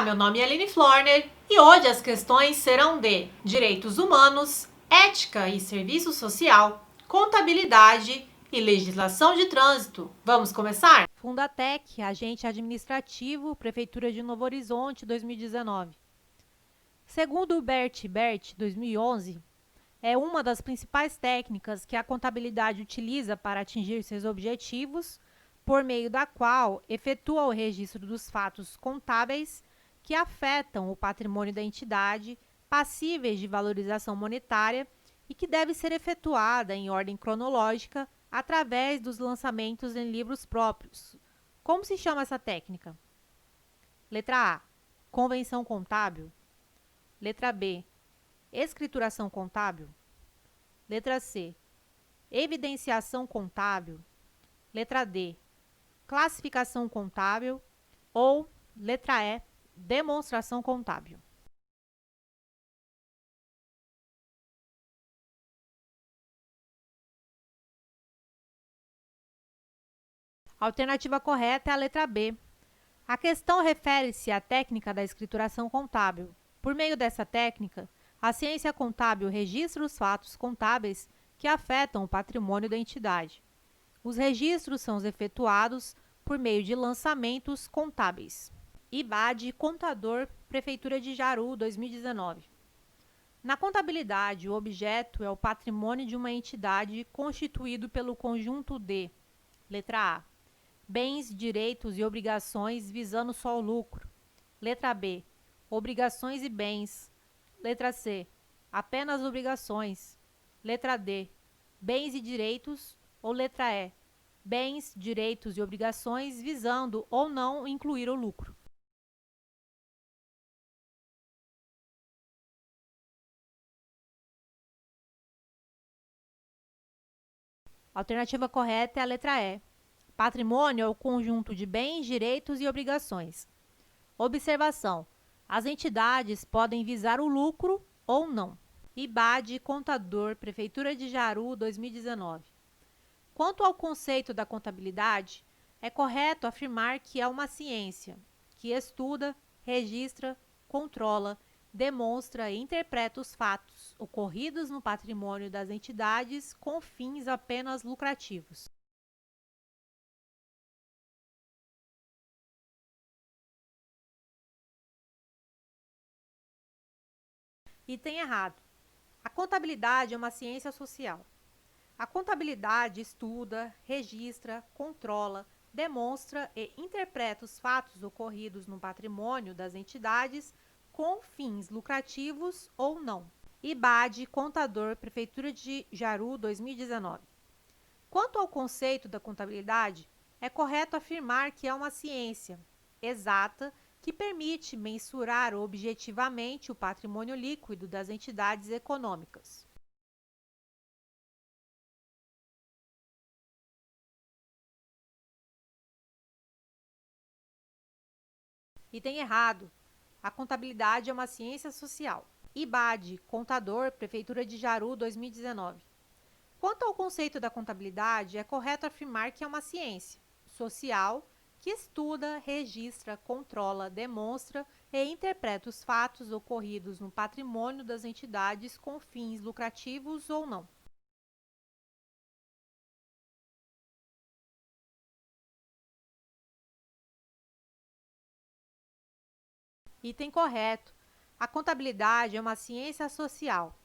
meu nome é Aline Florner e hoje as questões serão de direitos humanos, ética e serviço social, contabilidade e legislação de trânsito. Vamos começar? Fundatec, agente administrativo, Prefeitura de Novo Horizonte, 2019. Segundo o Bert 2011, é uma das principais técnicas que a contabilidade utiliza para atingir seus objetivos, por meio da qual efetua o registro dos fatos contábeis que afetam o patrimônio da entidade, passíveis de valorização monetária e que deve ser efetuada em ordem cronológica através dos lançamentos em livros próprios. Como se chama essa técnica? Letra A, convenção contábil. Letra B, escrituração contábil. Letra C, evidenciação contábil. Letra D, classificação contábil. Ou letra E, demonstração contábil. A alternativa correta é a letra B. A questão refere-se à técnica da escrituração contábil. Por meio dessa técnica, a ciência contábil registra os fatos contábeis que afetam o patrimônio da entidade. Os registros são efetuados por meio de lançamentos contábeis. IBAD, contador, Prefeitura de Jaru, 2019. Na contabilidade, o objeto é o patrimônio de uma entidade constituído pelo conjunto de: letra A, bens, direitos e obrigações visando só o lucro. Letra B, obrigações e bens. Letra C, apenas obrigações. Letra D, bens e direitos. Ou letra E, bens, direitos e obrigações visando ou não incluir o lucro. A alternativa correta é a letra E. Patrimônio é o conjunto de bens, direitos e obrigações. Observação: as entidades podem visar o lucro ou não. IBAD, contador, Prefeitura de Jaru, 2019. Quanto ao conceito da contabilidade, é correto afirmar que é uma ciência que estuda, registra, controla, demonstra e interpreta os fatos ocorridos no patrimônio das entidades com fins apenas lucrativos. Item errado. A contabilidade é uma ciência social. A contabilidade estuda, registra, controla, demonstra e interpreta os fatos ocorridos no patrimônio das entidades com fins lucrativos ou não. IBAD, contador, Prefeitura de Jaru, 2019. Quanto ao conceito da contabilidade, é correto afirmar que é uma ciência exata que permite mensurar objetivamente o patrimônio líquido das entidades econômicas. Item errado. A contabilidade é uma ciência social. IBAD, contador, Prefeitura de Jaru, 2019. Quanto ao conceito da contabilidade, é correto afirmar que é uma ciência social que estuda, registra, controla, demonstra e interpreta os fatos ocorridos no patrimônio das entidades com fins lucrativos ou não. Item correto. A contabilidade é uma ciência social.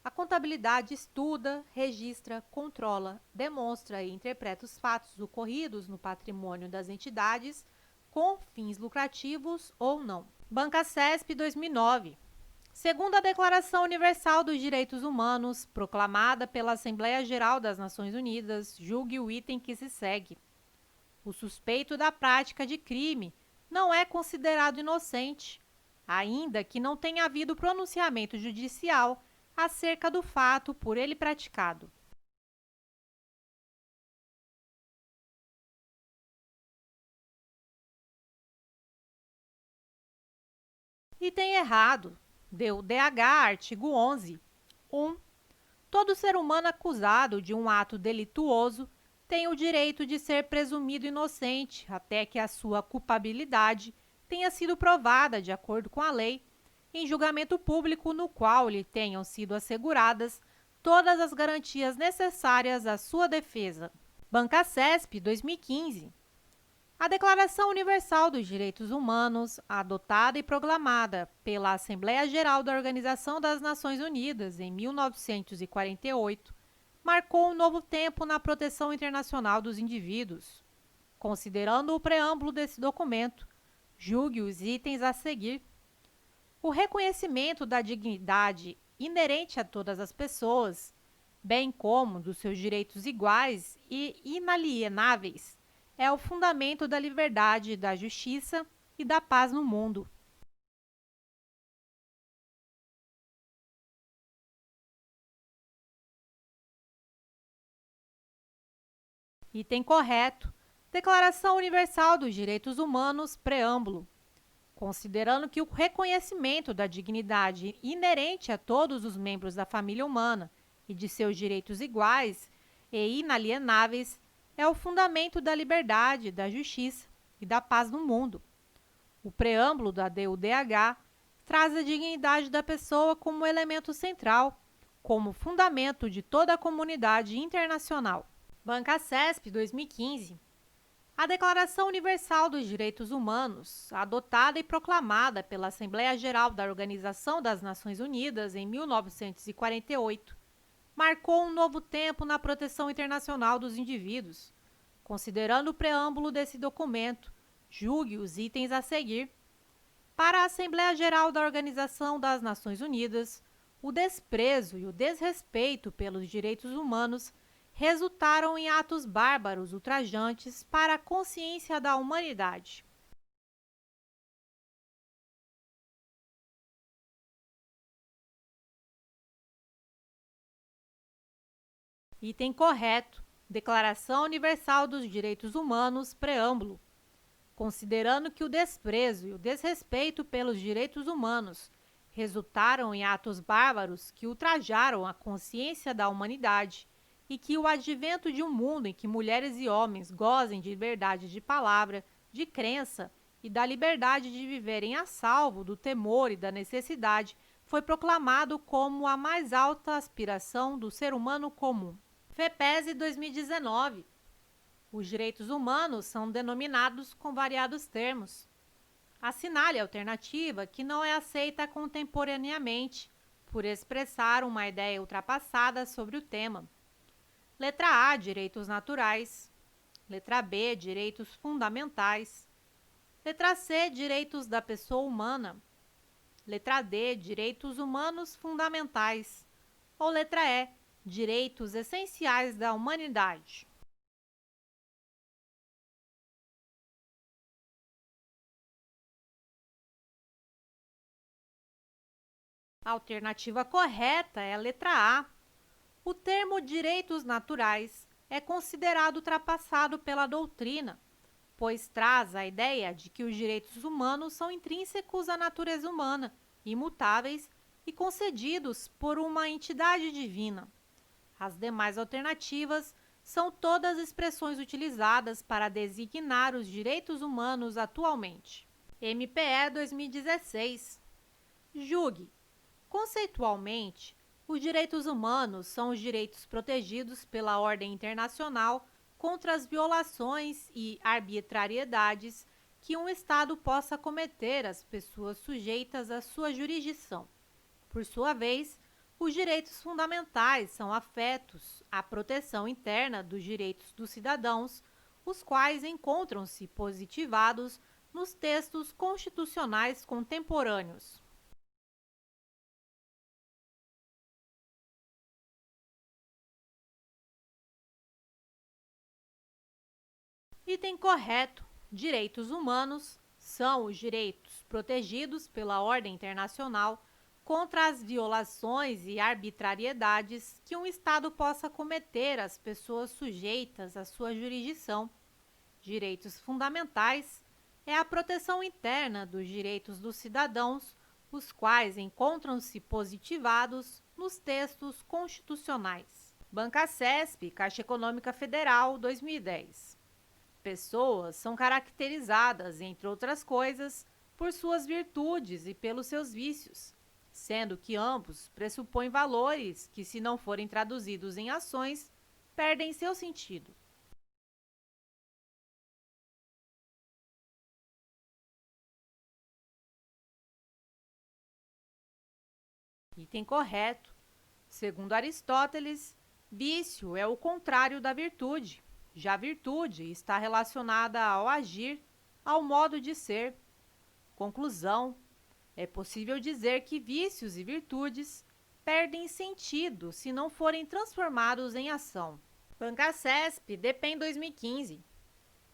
A contabilidade estuda, registra, controla, demonstra e interpreta os fatos ocorridos no patrimônio das entidades com fins lucrativos ou não. Banca CESP 2009. Segundo a Declaração Universal dos Direitos Humanos, proclamada pela Assembleia Geral das Nações Unidas, julgue o item que se segue. O suspeito da prática de crime não é considerado inocente, ainda que não tenha havido pronunciamento judicial acerca do fato por ele praticado. Item errado. Deu DH, artigo 11. 1. Todo ser humano acusado de um ato delituoso tem o direito de ser presumido inocente até que a sua culpabilidade tenha sido provada de acordo com a lei em julgamento público no qual lhe tenham sido asseguradas todas as garantias necessárias à sua defesa. Bancasesp 2015. A Declaração Universal dos Direitos Humanos, adotada e proclamada pela Assembleia Geral da Organização das Nações Unidas em 1948, marcou um novo tempo na proteção internacional dos indivíduos. Considerando o preâmbulo desse documento, julgue os itens a seguir. O reconhecimento da dignidade inerente a todas as pessoas, bem como dos seus direitos iguais e inalienáveis, é o fundamento da liberdade, da justiça e da paz no mundo. Item correto. Declaração Universal dos Direitos Humanos, preâmbulo. Considerando que o reconhecimento da dignidade inerente a todos os membros da família humana e de seus direitos iguais e inalienáveis é o fundamento da liberdade, da justiça e da paz no mundo. O preâmbulo da DUDH traz a dignidade da pessoa como elemento central, como fundamento de toda a comunidade internacional. Bancasesp 2015. A Declaração Universal dos Direitos Humanos, adotada e proclamada pela Assembleia Geral da Organização das Nações Unidas em 1948, marcou um novo tempo na proteção internacional dos indivíduos. Considerando o preâmbulo desse documento, julgue os itens a seguir. Para a Assembleia Geral da Organização das Nações Unidas, o desprezo e o desrespeito pelos direitos humanos resultaram em atos bárbaros ultrajantes para a consciência da humanidade. Item correto. Declaração Universal dos Direitos Humanos, preâmbulo. Considerando que o desprezo e o desrespeito pelos direitos humanos resultaram em atos bárbaros que ultrajaram a consciência da humanidade e que o advento de um mundo em que mulheres e homens gozem de liberdade de palavra, de crença e da liberdade de viverem a salvo do temor e da necessidade foi proclamado como a mais alta aspiração do ser humano comum. FEPESE 2019. Os direitos humanos são denominados com variados termos. Assinale a alternativa que não é aceita contemporaneamente, por expressar uma ideia ultrapassada sobre o tema. Letra A, direitos naturais. Letra B, direitos fundamentais. Letra C, direitos da pessoa humana. Letra D, direitos humanos fundamentais. Ou letra E, direitos essenciais da humanidade. A alternativa correta é a letra A. O termo direitos naturais é considerado ultrapassado pela doutrina, pois traz a ideia de que os direitos humanos são intrínsecos à natureza humana, imutáveis e concedidos por uma entidade divina. As demais alternativas são todas expressões utilizadas para designar os direitos humanos atualmente. MPE 2016. Julgue. Conceitualmente, os direitos humanos são os direitos protegidos pela ordem internacional contra as violações e arbitrariedades que um Estado possa cometer às pessoas sujeitas à sua jurisdição. Por sua vez, os direitos fundamentais são afetos à proteção interna dos direitos dos cidadãos, os quais encontram-se positivados nos textos constitucionais contemporâneos. Item correto. Direitos humanos são os direitos protegidos pela ordem internacional contra as violações e arbitrariedades que um Estado possa cometer às pessoas sujeitas à sua jurisdição. Direitos fundamentais é a proteção interna dos direitos dos cidadãos, os quais encontram-se positivados nos textos constitucionais. Bancasesp, Caixa Econômica Federal, 2010. Pessoas são caracterizadas, entre outras coisas, por suas virtudes e pelos seus vícios, sendo que ambos pressupõem valores que, se não forem traduzidos em ações, perdem seu sentido. Item correto. Segundo Aristóteles, vício é o contrário da virtude. Já virtude está relacionada ao agir, ao modo de ser. Conclusão: é possível dizer que vícios e virtudes perdem sentido se não forem transformados em ação. Bancacesp, DPEM 2015.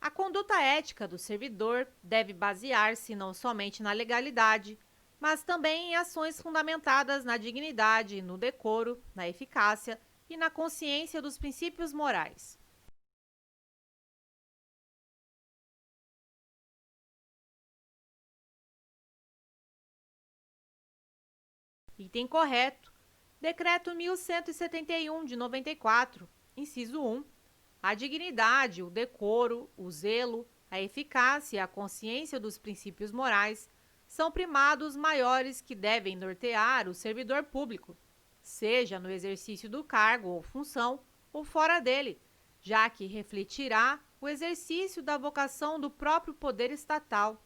A conduta ética do servidor deve basear-se não somente na legalidade, mas também em ações fundamentadas na dignidade, no decoro, na eficácia e na consciência dos princípios morais. Item correto. Decreto 1171 de 94, inciso 1. A dignidade, o decoro, o zelo, a eficácia e a consciência dos princípios morais são primados maiores que devem nortear o servidor público, seja no exercício do cargo ou função ou fora dele, já que refletirá o exercício da vocação do próprio poder estatal.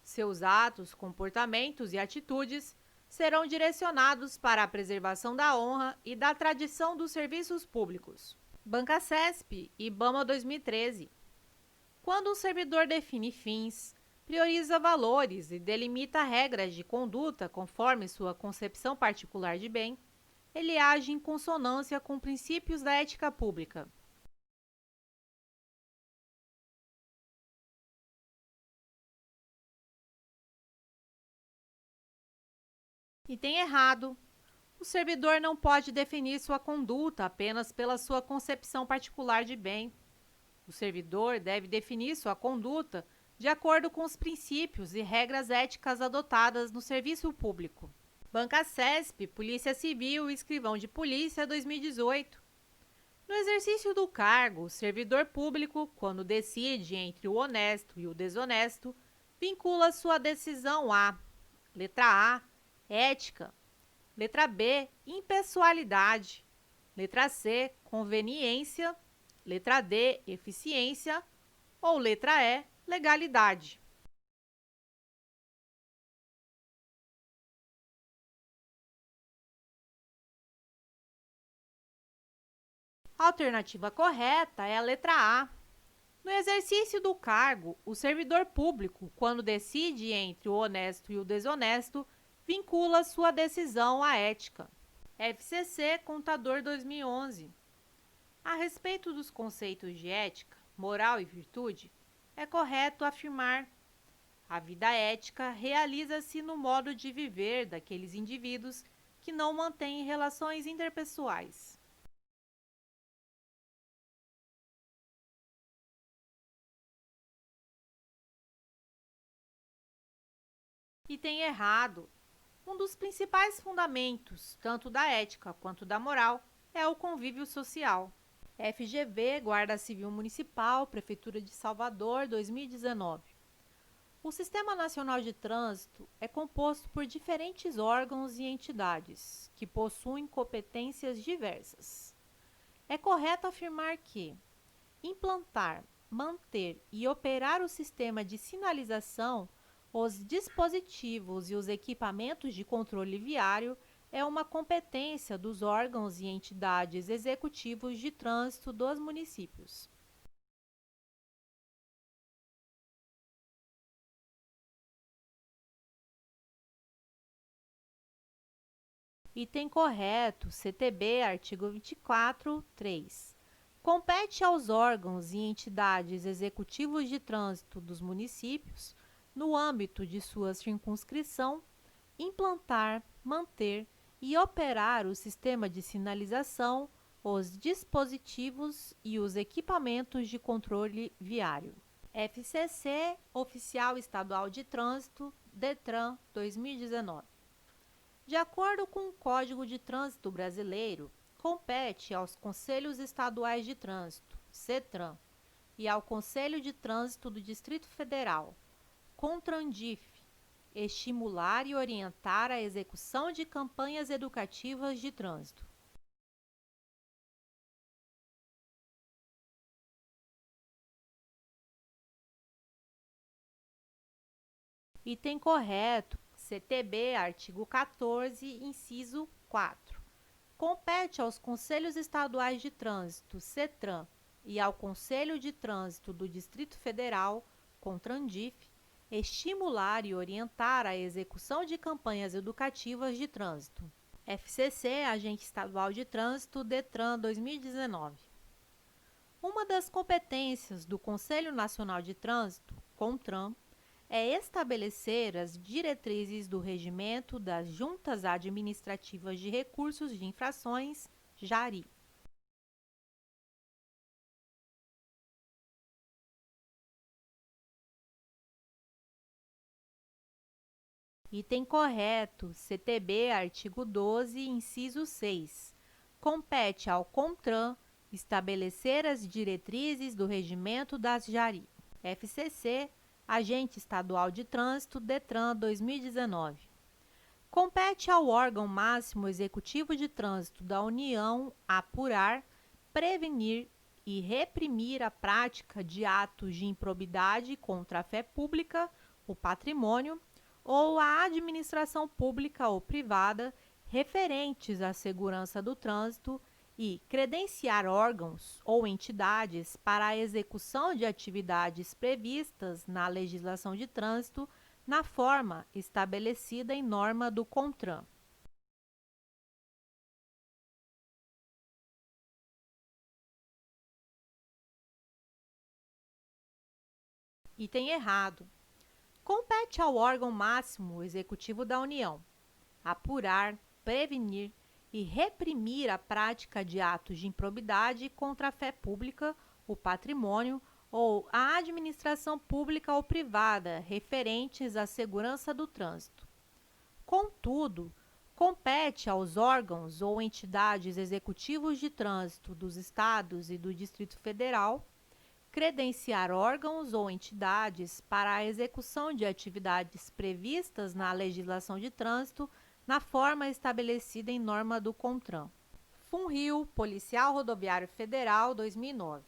Seus atos, comportamentos e atitudes serão direcionados para a preservação da honra e da tradição dos serviços públicos. Bancacesp, IBAMA 2013. Quando um servidor define fins, prioriza valores e delimita regras de conduta conforme sua concepção particular de bem, ele age em consonância com princípios da ética pública. Item errado. O servidor não pode definir sua conduta apenas pela sua concepção particular de bem. O servidor deve definir sua conduta de acordo com os princípios e regras éticas adotadas no serviço público. Bancacesp, Polícia Civil e Escrivão de Polícia 2018. No exercício do cargo, o servidor público, quando decide entre o honesto e o desonesto, vincula sua decisão a: letra A, ética; letra B, impessoalidade; letra C, conveniência; letra D, eficiência; ou letra E, legalidade. A alternativa correta é a letra A. No exercício do cargo, o servidor público, quando decide entre o honesto e o desonesto, vincula sua decisão à ética. FCC Contador 2011. A respeito dos conceitos de ética, moral e virtude, é correto afirmar: a vida ética realiza-se no modo de viver daqueles indivíduos que não mantêm relações interpessoais. Item errado. Um dos principais fundamentos, tanto da ética quanto da moral, é o convívio social. FGV, Guarda Civil Municipal, Prefeitura de Salvador, 2019. O Sistema Nacional de Trânsito é composto por diferentes órgãos e entidades, que possuem competências diversas. É correto afirmar que implantar, manter e operar o sistema de sinalização, os dispositivos e os equipamentos de controle viário é uma competência dos órgãos e entidades executivos de trânsito dos municípios. Item correto, CTB, artigo 24, 3. Compete aos órgãos e entidades executivos de trânsito dos municípios, no âmbito de sua circunscrição, implantar, manter e operar o sistema de sinalização, os dispositivos e os equipamentos de controle viário. FCC, Oficial Estadual de Trânsito, DETRAN, 2019. De acordo com o Código de Trânsito Brasileiro, compete aos Conselhos Estaduais de Trânsito, CETRAN, e ao Conselho de Trânsito do Distrito Federal, CONTRANDIF, estimular e orientar a execução de campanhas educativas de trânsito. Item correto, CTB, artigo 14, inciso 4. Compete aos Conselhos Estaduais de Trânsito, CETRAN, e ao Conselho de Trânsito do Distrito Federal, CONTRANDIF, estimular e orientar a execução de campanhas educativas de trânsito. FCC, Agente Estadual de Trânsito, DETRAN 2019. Uma das competências do Conselho Nacional de Trânsito, CONTRAN, é estabelecer as diretrizes do regimento das Juntas Administrativas de Recursos de Infrações, JARI. Item correto, CTB, artigo 12, inciso 6. Compete ao CONTRAN estabelecer as diretrizes do regimento das JARI. FCC, Agente Estadual de Trânsito, DETRAN 2019. Compete ao órgão máximo executivo de trânsito da União apurar, prevenir e reprimir a prática de atos de improbidade contra a fé pública, o patrimônio ou a administração pública ou privada referentes à segurança do trânsito e credenciar órgãos ou entidades para a execução de atividades previstas na legislação de trânsito na forma estabelecida em norma do CONTRAN. Item errado. Compete ao órgão máximo executivo da União apurar, prevenir e reprimir a prática de atos de improbidade contra a fé pública, o patrimônio ou a administração pública ou privada referentes à segurança do trânsito. Contudo, compete aos órgãos ou entidades executivos de trânsito dos Estados e do Distrito Federal credenciar órgãos ou entidades para a execução de atividades previstas na legislação de trânsito na forma estabelecida em norma do CONTRAN. FUNRIO, Policial Rodoviário Federal, 2009.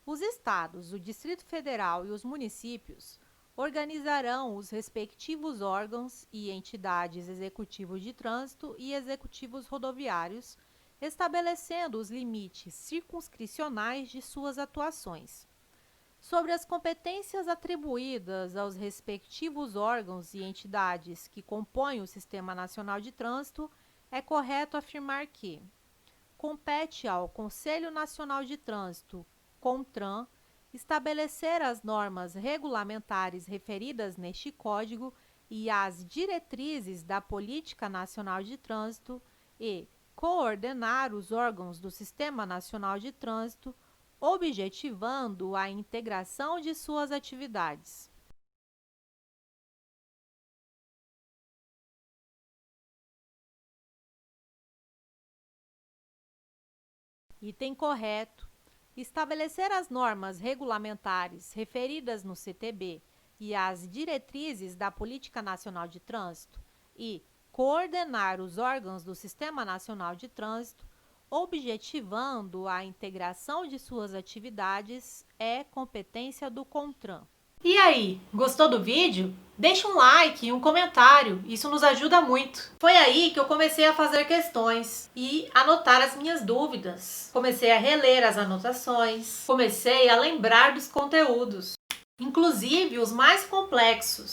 Os estados, o Distrito Federal e os municípios organizarão os respectivos órgãos e entidades executivos de trânsito e executivos rodoviários, estabelecendo os limites circunscricionais de suas atuações. Sobre as competências atribuídas aos respectivos órgãos e entidades que compõem o Sistema Nacional de Trânsito, é correto afirmar que compete ao Conselho Nacional de Trânsito, CONTRAN, estabelecer as normas regulamentares referidas neste Código e as diretrizes da Política Nacional de Trânsito e coordenar os órgãos do Sistema Nacional de Trânsito, objetivando a integração de suas atividades. Item correto. Estabelecer as normas regulamentares referidas no CTB e as diretrizes da Política Nacional de Trânsito e coordenar os órgãos do Sistema Nacional de Trânsito, objetivando a integração de suas atividades, é competência do CONTRAN. E aí, gostou do vídeo? Deixa um like e um comentário, isso nos ajuda muito. Foi aí que eu comecei a fazer questões e anotar as minhas dúvidas. Comecei a reler as anotações, comecei a lembrar dos conteúdos, inclusive os mais complexos.